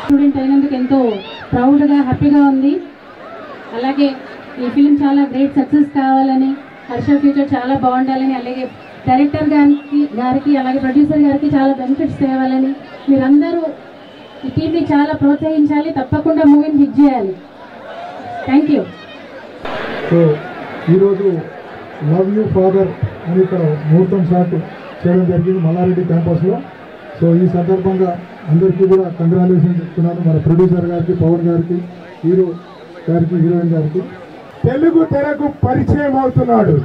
Student అయినందుకు ఎంతో ప్రౌడ్గా హ్యాపీగా ఉంది. అలాగే ఈ ఫిలిం చాలా గ్రేట్ సక్సెస్ కావాలని, హర్ష ఫ్యూచర్ చాలా బాగుండాలని, అలాగే డైరెక్టర్ గారికి అలాగే ప్రొడ్యూసర్ గారికి చాలా బెనిఫిట్స్ తేవాలని మీరందరూ ఈ టీంని చాలా ప్రోత్సహించాలి. తప్పకుండా మూవీని హిట్ చేయాలి. Thank you. సో ఈరోజు లవ్ యూ ఫాదర్ అని ఇక్కడ ముహూర్తం షాట్ చేయడం జరిగింది మల్లారెడ్డి క్యాంపస్లో. సో ఈ సందర్భంగా అందరికీ కూడా కంగ్రాచులేషన్ చెప్తున్నాను. మన ప్రొడ్యూసర్ గారికి, పవన్ గారికి, హీరో గారికి, హీరోయిన్ గారికి. తెలుగు తెరకు పరిచయం అవుతున్నాడు.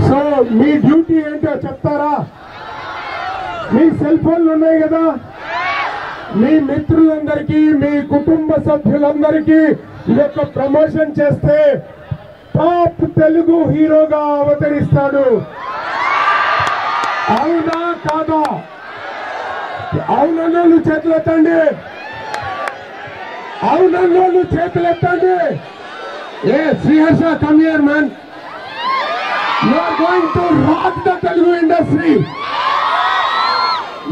సో మీ డ్యూటీ ఏంటో చెప్తారా? మీ సెల్ ఫోన్లు ఉన్నాయి కదా, మీ మిత్రులందరికీ, మీ కుటుంబ సభ్యులందరికీ ఈ యొక్క ప్రమోషన్ చేస్తే టాప్ తెలుగు హీరోగా అవతరిస్తాడు. అవునా కాదా? అవునన్నోళ్ళు చేతులెత్తండి, అవునన్నోళ్ళు చేతులెత్తండి. ఏ Sriharsha, come here man. You are going to rock the Telugu industry.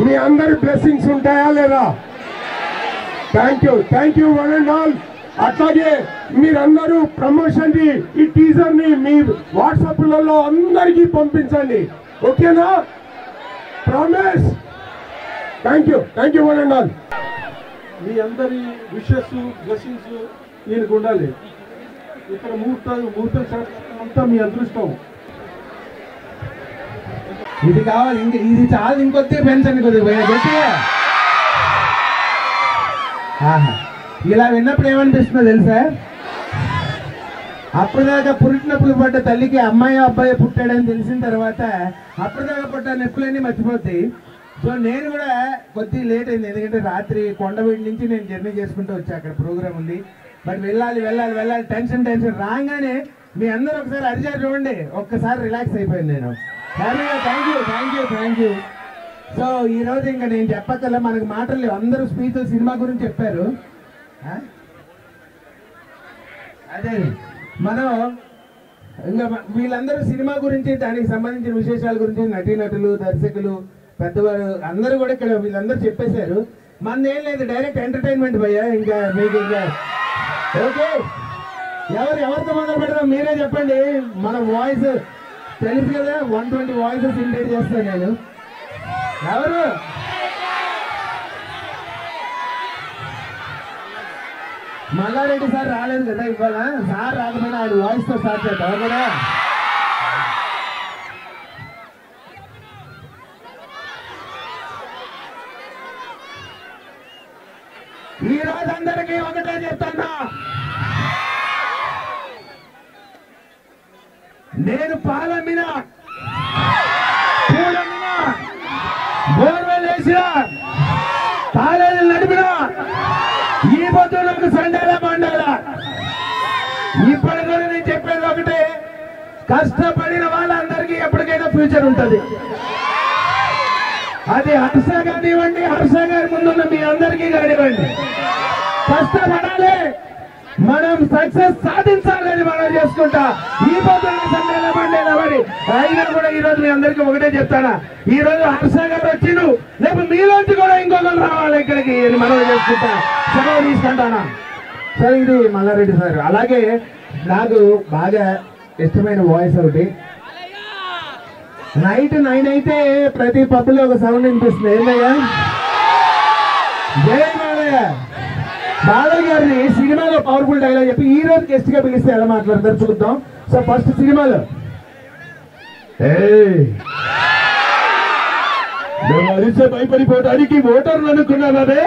మీ అందరి బ్లెస్సింగ్స్ ఉంటాయా లేదా? Thank you one and all. అట్లాగే మీరందరూ ప్రమోషన్ ని, ఈ టీజర్ ని మీ వాట్సాప్లలో అందరికీ పంపించండి. ఓకేనా? Promise. Thank you one and all. మీ అందరి విషెస్, బ్లెస్సింగ్స్ ఈయనకు ఉండాలి. ఇక్కడ ముహూర్తం షాట్ అంతా మీ అదృష్టం. ఇది కావాలి, ఇది చాలు, ఇంకొద్దే పెంచండి కొద్దిగా గట్టిగా. ఇలా విన్నప్పుడు ఏమనిపిస్తుందో తెలుసా? అప్పటిదాకా పురిటినొప్పులు పడ్డ తల్లికి అమ్మాయి అబ్బాయి పుట్టాడని తెలిసిన తర్వాత అప్పటిదాకా పడ్డ నొప్పులన్నీ మర్చిపోతాయి. సో నేను కూడా కొద్దిగా లేట్ అయింది, ఎందుకంటే రాత్రి కొండవీడి నుంచి నేను జర్నీ చేసుకుంటూ వచ్చా. అక్కడ ప్రోగ్రామ్ ఉంది, బట్ వెళ్ళాలి. టెన్షన్ రాగానే మీ అందరూ ఒకసారి అరిచారు చూడండి, ఒక్కసారి రిలాక్స్ అయిపోయింది నేను. Thank you. సో ఈ రోజు ఇంకా నేను చెప్పక్కర్లే, మనకు మాటలు లేవు. అందరూ స్పీచ్ సినిమా గురించి చెప్పారు. అదే మనం ఇంకా వీళ్ళందరూ సినిమా గురించి, దానికి సంబంధించిన విశేషాల గురించి, నటీనటులు, దర్శకులు, పెద్దవారు అందరూ కూడా ఇక్కడ వీళ్ళందరూ చెప్పేశారు. మనదేం లేదు, డైరెక్ట్ ఎంటర్టైన్మెంట్ భయ్యా. ఇంకా మీకు ఇంకా ఓకే, ఎవరితో మొదలు పెడతాం మీరే చెప్పండి. మన వాయిస్ తెలుసు కదా, 120 వాయిసెస్ ఇమిటేట్ చేస్తాను నేను. ఎవరు? మల్లారెడ్డి సార్ రాలేదు కదా ఇవాళ. సార్ రాకపోయినా ఆయన వాయిస్ తో స్టార్ట్ చేద్దాం కదా. ఈ రోజు అందరికీ ఒకటే చెప్తున్నా, నేను పాలమ్మిన, పూలమ్మిన, బోర్వెల్ వేసిన, కాలేజీలు నడిపిన, ఈ పొద్దులకు సండాల మండాల. ఇప్పటి కూడా నేను చెప్పేది ఒకటే, కష్టపడిన వాళ్ళందరికీ ఎప్పటికైనా ఫ్యూచర్ ఉంటుంది. అది హర్ష కానివ్వండి, హర్ష గారి ముందున్న మీ అందరికీ కానివ్వండి, కష్టపడాలి, మనం సక్సెస్ సాధించాలని మనం చేసుకుంటా. ఈ పొద్దున్న సండేలా మండేలా మరి అయినా కూడా ఈ రోజు మీ అందరికీ ఒకటే చెప్తానా, ఈ రోజు హర్ష గారు వచ్చిండు, రేపు మీలోంచి కూడా ఇంకొకరు రావాలి ఇక్కడికి మనం చేసుకుంటా. సెలవు తీసుకుంటానా. సరే, ఇది మల్లారెడ్డి సార్. అలాగే నాకు బాగా ఇష్టమైన వాయిస్ ఒకటి, నైట్ 9 అయితే ప్రతి పబ్లో ఒక సౌండ్ వినిపిస్తుంది. ఏంటయ్యా? జై బాలయ్య. బాలయ్య గారిని సినిమాలో పవర్ఫుల్ డైలాగ్ చెప్పి ఈ రోజు గెస్ట్ గా పిలిస్తే ఎలా మాట్లాడతారు చూద్దాం. సో ఫస్ట్ సినిమాలో మేము అరిసే భయపడిపోవడానికి ఓటర్లు అనుకున్నామే,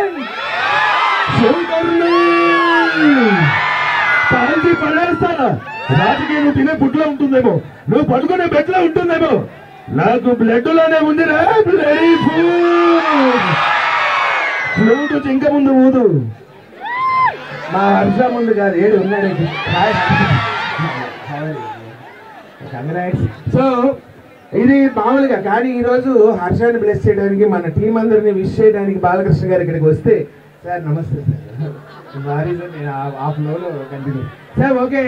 పాల్చి పడేస్తా. రాజకీయ నువ్వు తినే బుడ్లో ఉంటుందేమో, నువ్వు పడుకునే బెడ్లో ఉంటుందేమో, నాకు బ్లడ్ లోనే ఉందిరా. ఫ్లూటు చింక ముందు ఊదు, మా హర్ష ముందు కాదు. ఏడు ఉన్నాడు. సో ఇది మామూలుగా, కానీ ఈరోజు హర్షాన్ని బ్లెస్ చేయడానికి, మన టీం అందరినీ విష్ చేయడానికి బాలకృష్ణ గారు ఇక్కడికి వస్తే, సార్ నమస్తే సార్, సారీ సార్ నేను ఆ ఫ్లోలో కంటిన్యూ. సార్ ఓకే,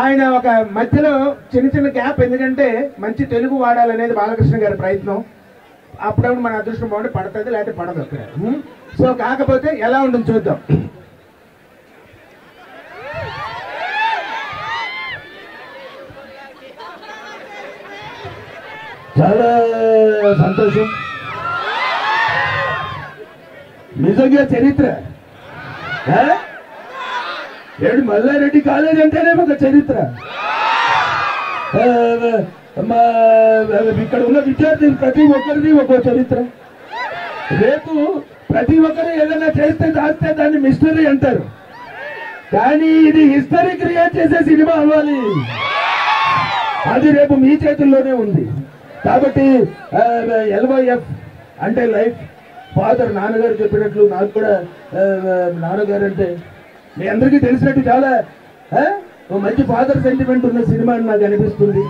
ఆయన ఒక మధ్యలో చిన్న గ్యాప్, ఎందుకంటే మంచి తెలుగు వాడాలనేది బాలకృష్ణ గారి ప్రయత్నం. అప్పుడప్పుడు మన అదృష్టం బాగుంటే పడుతుంది, లేకపోతే పడదు అక్కడ. సో కాకపోతే ఎలా ఉంటుంది చూద్దాం. చాలా సంతోషం. నిజంగా చరిత్ర. ఏడు మల్లారెడ్డి కాలేజ్ అంటేనే ఒక చరిత్ర. ఇక్కడ ఉన్న విద్యార్థులు ప్రతి ఒక్కరిది ఒక చరిత్ర. రేపు ప్రతి ఒక్కరు ఏదైనా చేస్తే దాస్తే దాన్ని మిస్టరీ అంటారు, కానీ ఇది హిస్టరీ క్రియేట్ చేసే సినిమా అవ్వాలి. అది రేపు మీ చేతుల్లోనే ఉంది. కాబట్టి LYF అంటే లైఫ్. ఫాదర్ నాన్నగారు చెప్పినట్లు నాకు కూడా నాన్నగారు అంటే మీ అందరికీ తెలిసినట్టు చాలా మంచి ఫాదర్ సెంటిమెంట్ ఉన్న సినిమా అని నాకు అనిపిస్తుంది.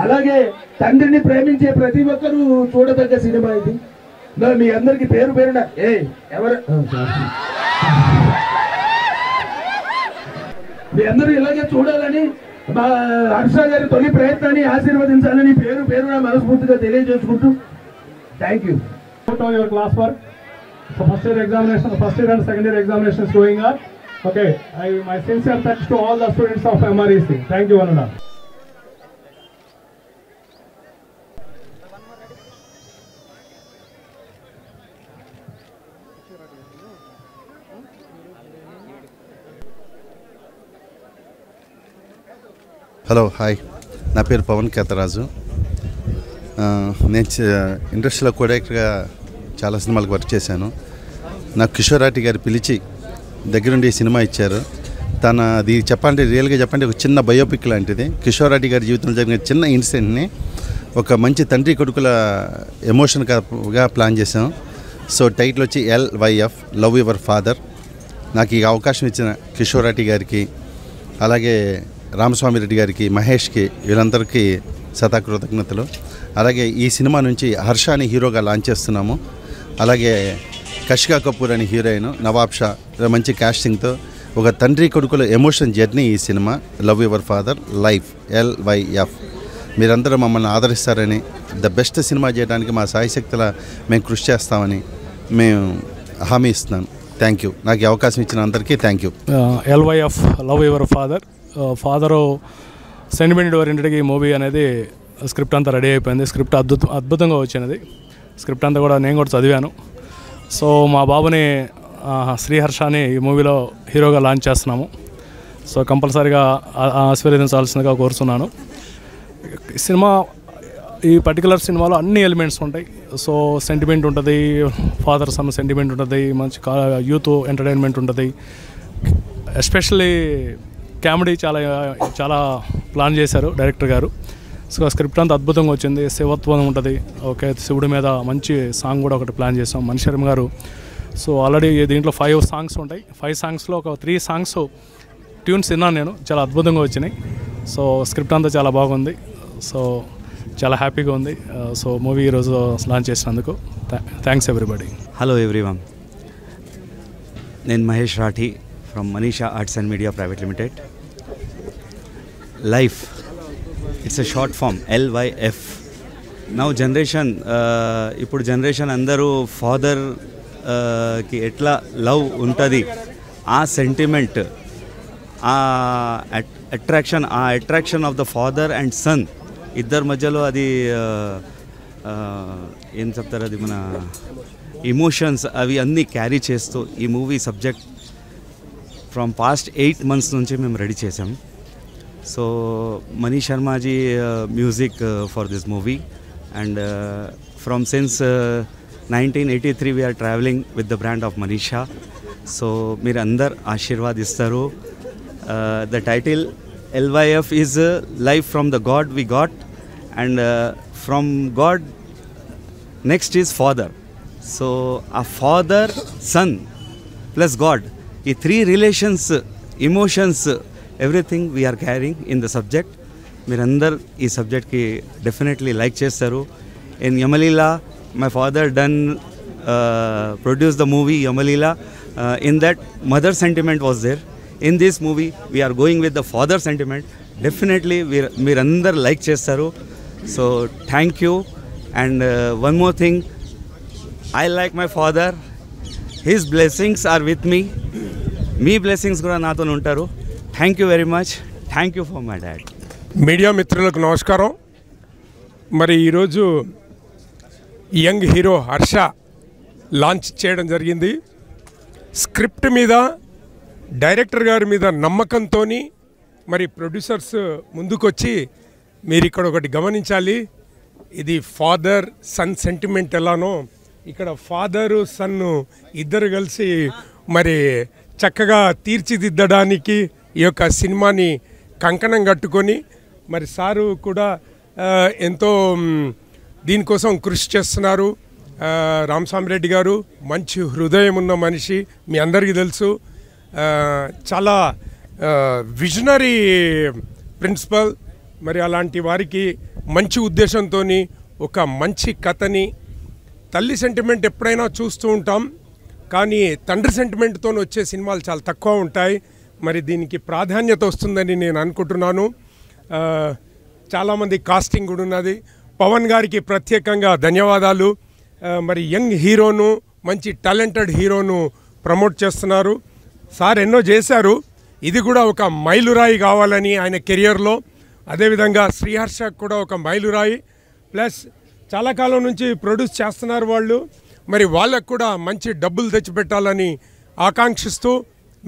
అలాగే తండ్రిని ప్రేమించే ప్రతి ఒక్కరూ చూడదగ్గ సినిమా ఇది. మీ అందరికి పేరు పేరున మీ అందరూ ఇలాగే చూడాలని, మా హర్ష గారి తొలి ప్రయత్నాన్ని ఆశీర్వదించాలని పేరు పేరున మనస్ఫూర్తిగా తెలియజేసుకుంటూ thank you. On your class work. So first year examination, first year and second year examination is going on. Okay, my sincere thanks to all the students of MREC. Thank you one and all. Hello hi, నా పేరు పవన్ కేతరాజు. నేను ఇండస్ట్రీలో కోడైరెక్టర్గా చాలా సినిమాలకు work చేశాను. నాకు కిషోరాటి గారు పిలిచి దగ్గరుండి సినిమా ఇచ్చారు. అది చెప్పండి, రియల్గా చెప్పండి, ఒక చిన్న బయోపిక్ లాంటిది. కిషోరాటి గారి జీవితంలో జరిగిన చిన్న ఇన్సిడెంట్ని ఒక మంచి తండ్రి కొడుకుల ఎమోషన్గా ప్లాన్ చేశాం. సో టైటిల్ వచ్చి LYF లవ్ యువర్ ఫాదర్. నాకు ఈ అవకాశం ఇచ్చిన కిషోరాటి గారికి, అలాగే రామస్వామి రెడ్డి గారికి, మహేష్కి, వీళ్ళందరికీ కృతజ్ఞతలు. అలాగే ఈ సినిమా నుంచి హర్షాని హీరోగా లాంచ్ చేస్తున్నాము. అలాగే కషికా కపూర్ అని హీరోయిన్, నవాబ్ షా, మంచి కాస్టింగ్తో ఒక తండ్రి కొడుకుల ఎమోషన్ జర్నీ ఈ cinema love your father life LYF. మీరందరూ మమ్మల్ని ఆదరిస్తారని, ద బెస్ట్ సినిమా చేయడానికి మా సాయశక్తుల మేము కృషి చేస్తామని మేము హామీ ఇస్తున్నాను. Thank you. నాకు ఈ అవకాశం ఇచ్చిన అందరికీ thank you. LYF love your father. Father sentiment ఓరియంటెడ్గా ఈ మూవీ అనేది స్క్రిప్ట్ అంతా రెడీ అయిపోయింది. స్క్రిప్ట్ అద్భుతంగా వచ్చినది. స్క్రిప్ట్ అంతా కూడా నేను కూడా చదివాను. సో మా బాబుని శ్రీహర్షాని ఈ మూవీలో హీరోగా లాంచ్ చేస్తున్నాము. సో కంపల్సరీగా ఆశీర్వదించాల్సిందిగా కోరుతున్నాను. సినిమా, ఈ పర్టికులర్ సినిమాలో అన్ని ఎలిమెంట్స్ ఉంటాయి. సో సెంటిమెంట్ ఉంటుంది, ఫాదర్ సన్ సెంటిమెంట్ ఉంటుంది, మంచి యూత్ ఎంటర్టైన్మెంట్ ఉంటుంది, ఎస్పెషల్లీ కామెడీ చాలా చాలా ప్లాన్ చేశారు డైరెక్టర్ గారు. సో స్క్రిప్ట్ అంతా అద్భుతంగా వచ్చింది. శివత్వం ఉంటుంది. ఓకే, శివుడి మీద మంచి సాంగ్ కూడా ఒకటి ప్లాన్ చేసాం మణి శర్మ గారు. సో ఆల్రెడీ దీంట్లో 5 సాంగ్స్ ఉంటాయి. 5 సాంగ్స్లో ఒక 3 సాంగ్స్ ట్యూన్స్ విన్నాను నేను, చాలా అద్భుతంగా వచ్చినాయి. సో స్క్రిప్ట్ అంతా చాలా బాగుంది. సో చాలా హ్యాపీగా ఉంది. సో మూవీ ఈరోజు లాంచ్ చేసినందుకు థ్యాంక్స్ ఎవ్రీబడి. హలో ఎవ్రీవన్, నేను Mahesh Rathi from Manisha arts and media private limited. Life, it's a short form LYF. Now generation, ఇప్పుడు జనరేషన్ అందరూ ఫాదర్కి ఎట్లా లవ్ ఉంటుంది, ఆ సెంటిమెంట్, ఆ attraction of the father and son ఇద్దరి మధ్యలో అది ఏం చెప్తారు, అది మన ఇమోషన్స్ అవి అన్నీ క్యారీ చేస్తూ ఈ movie subject from past 8 months నుంచి మేము రెడీ చేసాం. So Mani Sharmaji music for this movie, and from since 1983 we are travelling with the brand of Manisha. సో మీరు అందరు ఆశీర్వాదిస్తారు. The title LYF is life from the God we got, and from God next is father. So a father, son plus God, ఈ 3 relations, emotions, everything we are carrying in the subject. మీరందరు ఈ సబ్జెక్ట్కి definitely like చేస్తారు. ఇన్ Yamaleela my father produced the movie Yamalila. In that, mother sentiment was there. In this movie we are going with the father sentiment. Definitely మీరు అందరు like చేస్తారు. So thank you. And one more thing, I like my father. His blessings are with me. Me blessings కూడా నాతో ఉంటారు. Thank you very much. Thank you for my dad. Media మిత్రులకు నమస్కారం. మరి ఈరోజు యంగ్ హీరో హర్ష లాంచ్ చేయడం జరిగింది. Script మీద, డైరెక్టర్ గారి మీద నమ్మకంతో మరి ప్రొడ్యూసర్స్ ముందుకొచ్చి మీరు ఇక్కడ ఒకటి గమనించాలి. ఇది ఫాదర్ సన్ సెంటిమెంట్ ఎలానో ఇక్కడ ఫాదరు సన్ను ఇద్దరు కలిసి మరి చక్కగా తీర్చిదిద్దడానికి ఈ యొక్క సినిమాని కంకణం కట్టుకొని మరి సారు కూడా ఎంతో దీనికోసం కృషి చేస్తున్నారు. రామస్వామిరెడ్డి గారు మంచి హృదయం ఉన్న మనిషి, మీ అందరికీ తెలుసు. చాలా విజనరీ ప్రిన్సిపల్. మరి అలాంటి వారికి మంచి ఉద్దేశంతో ఒక మంచి కథని, తల్లి సెంటిమెంట్ ఎప్పుడైనా చూస్తూ ఉంటాం, కానీ తండ్రి సెంటిమెంట్తో వచ్చే సినిమాలు చాలా తక్కువ ఉంటాయి. మరి దీనికి ప్రాధాన్యత వస్తుందని నేను అనుకుంటున్నాను. చాలామంది కాస్టింగ్ కూడా ఉన్నది. పవన్ గారికి ప్రత్యేకంగా ధన్యవాదాలు. మరి యంగ్ హీరోను, మంచి టాలెంటెడ్ హీరోను ప్రమోట్ చేస్తున్నారు. సార్ ఎన్నో చేశారు, ఇది కూడా ఒక మైలురాయి కావాలని ఆయన కెరియర్లో. అదేవిధంగా శ్రీహర్ష కూడా ఒక మైలురాయి. ప్లస్ చాలా కాలం నుంచి ప్రొడ్యూస్ చేస్తున్నారు వాళ్ళు. మరి వాళ్ళకు కూడా మంచి డబ్బులు తెచ్చిపెట్టాలని ఆకాంక్షిస్తూ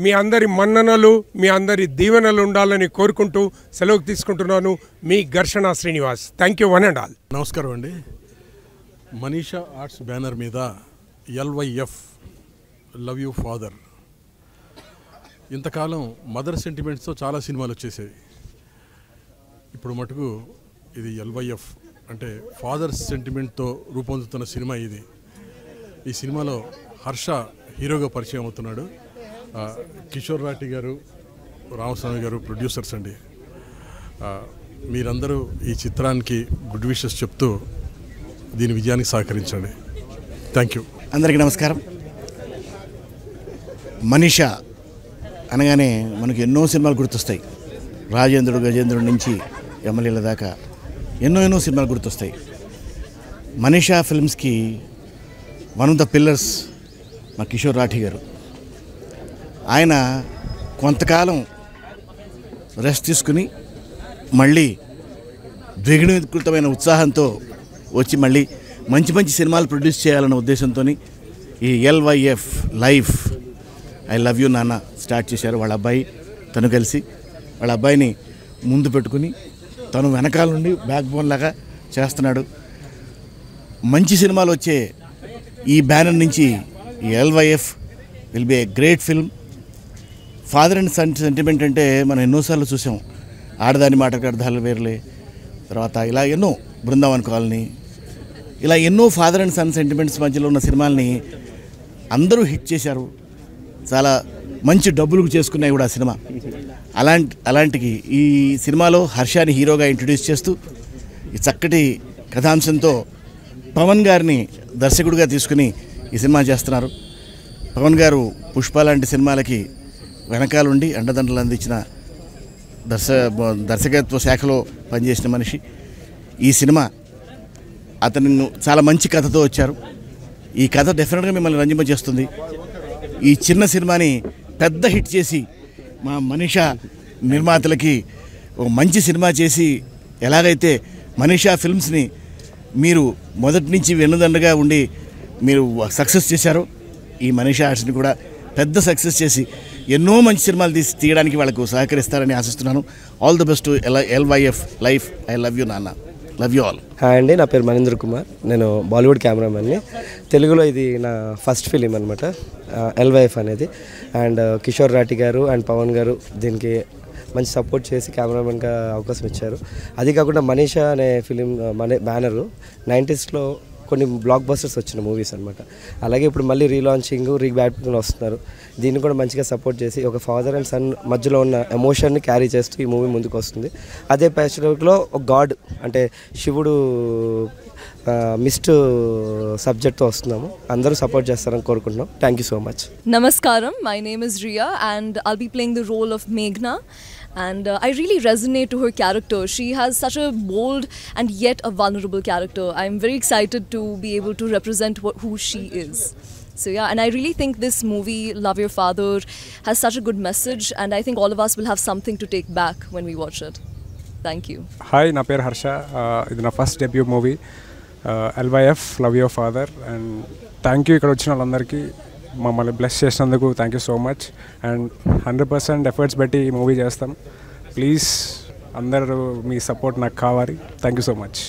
మీ అందరి మన్ననలు, మీ అందరి దీవెనలు ఉండాలని కోరుకుంటూ సెలవు తీసుకుంటున్నాను. మీ ఘర్షణ Srinivas. Thank you one and all. నమస్కారం అండి. మనీషా ఆర్ట్స్ బ్యానర్ మీద LYF లవ్ యూ ఫాదర్. ఇంతకాలం మదర్ సెంటిమెంట్స్తో చాలా సినిమాలు వచ్చేసాయి. ఇప్పుడు మటుకు ఇది LYF అంటే ఫాదర్ సెంటిమెంట్తో రూపొందుతున్న సినిమా ఇది. ఈ సినిమాలో హర్ష హీరోగా పరిచయం అవుతున్నాడు. కిషోర్ రాటి గారు, రామస్వామి గారు ప్రొడ్యూసర్స్ అండి. మీరందరూ ఈ చిత్రానికి గుడ్ విషెస్ చెప్తూ దీని విజయానికి సహకరించండి. Thank you. అందరికీ నమస్కారం. మనీషా అనగానే మనకు ఎన్నో సినిమాలు గుర్తొస్తాయి. రాజేంద్రుడు, గజేంద్రుడి నుంచి ఎమ్మెల్యేల దాకా ఎన్నో సినిమాలు గుర్తొస్తాయి. మనీషా ఫిల్మ్స్కి వన్ ఆఫ్ ద పిల్లర్స్ మా కిషోర్ రాఠీ గారు. ఆయన కొంతకాలం రెస్ట్ తీసుకుని మళ్ళీ ద్విగుణీకృతమైన ఉత్సాహంతో వచ్చి మళ్ళీ మంచి సినిమాలు ప్రొడ్యూస్ చేయాలన్న ఉద్దేశంతో ఈ LYF life I love you నాన్న స్టార్ట్ చేశారు. వాళ్ళ అబ్బాయి తను కలిసి వాళ్ళ అబ్బాయిని ముందు పెట్టుకుని తను వెనకాల నుండి బ్యాక్ బోన్ లాగా చేస్తున్నాడు. మంచి సినిమాలు వచ్చే ఈ బ్యానర్ నుంచి ఈ LYF will be a great film. Father and son sentiment అంటే మనం ఎన్నోసార్లు చూసాం. ఆడదాని మాటకు అర్థాలు వేరులే, తర్వాత ఇలా ఎన్నో బృందావన్ కాలనీ, ఇలా ఎన్నో ఫాదర్ అండ్ సన్ సెంటిమెంట్స్ మధ్యలో ఉన్న సినిమాల్ని అందరూ హిట్ చేశారు. చాలా మంచి డబ్బులు చేసుకున్నాయి కూడా ఆ సినిమా. అలాంటికి ఈ సినిమాలో హర్షాని హీరోగా ఇంట్రడ్యూస్ చేస్తూ ఈ చక్కటి కథాంశంతో పవన్ గారిని దర్శకుడిగా తీసుకుని ఈ సినిమా చేస్తున్నారు. పవన్ గారు పుష్ప లాంటి సినిమాలకి వెనకాలండి అండదండలు అందించిన దర్శకత్వ శాఖలో పనిచేసిన మనిషి. ఈ సినిమా అతను చాలా మంచి కథతో వచ్చారు. ఈ కథ డెఫినెట్గా మిమ్మల్ని రంజింపజేస్తుంది. ఈ చిన్న సినిమాని పెద్ద హిట్ చేసి మా మనీషా నిర్మాతలకి ఒక మంచి సినిమా చేసి, ఎలాగైతే మనీషా ఫిల్మ్స్ని మీరు మొదటి నుంచి వెన్నుదండగా ఉండి మీరు సక్సెస్ చేశారో, ఈ మనీషా ఆర్ట్స్ని కూడా పెద్ద సక్సెస్ చేసి ఎన్నో మంచి సినిమాలు తీయడానికి వాళ్ళకు సహకరిస్తారని ఆశిస్తున్నాను. All the best to LYF life. I love you నాన్న. Love you all. హాయ్ అండి, నా పేరు మనేంద్ర కుమార్. నేను బాలీవుడ్ కెమెరామెన్ని. తెలుగులో ఇది నా ఫస్ట్ ఫిలిం అనమాట LYF అనేది. అండ్ కిషోర్ రాటి గారు అండ్ పవన్ గారు దీనికి మంచి సపోర్ట్ చేసి కెమెరామెన్గా అవకాశం ఇచ్చారు. అది కాకుండా మనీషా అనే ఫిలిం బ్యానరు 90sలో కొన్ని బ్లాక్ బస్టర్స్ వచ్చిన మూవీస్ అనమాట. అలాగే ఇప్పుడు మళ్ళీ రీలాంచింగ్, రీబ్యాటింగ్ వస్తున్నారు. దీన్ని కూడా మంచిగా సపోర్ట్ చేసి ఒక ఫాదర్ అండ్ సన్ మధ్యలో ఉన్న ఎమోషన్ని క్యారీ చేస్తూ ఈ మూవీ ముందుకు వస్తుంది. అదే ప్యాచ్లో ఒక గాడ్ అంటే శివుడు మిస్ట్ సబ్జెక్ట్తో వస్తున్నాము. అందరూ సపోర్ట్ చేస్తారని కోరుకుంటున్నాం. Thank you so much. Namaskaram, my name is Riya and I'll be playing the role of Meghna. And I really resonate to her character. She has such a bold and yet a vulnerable character. I'm very excited to be able to represent who she is. So yeah, and I really think this movie, Love Your Father, has such a good message, and I think all of us will have something to take back when we watch it. Thank you. Hi, na peru Harsha. This is my first debut movie, LYF, Love Your Father, and thank you ikkada vachina vallandariki మమ్మల్ని bless చేసినందుకు thank you so much. And 100% efforts పెట్టి ఈ movie చేస్తాం. Please అందరూ మీ support నాకు కావాలి. Thank you so much.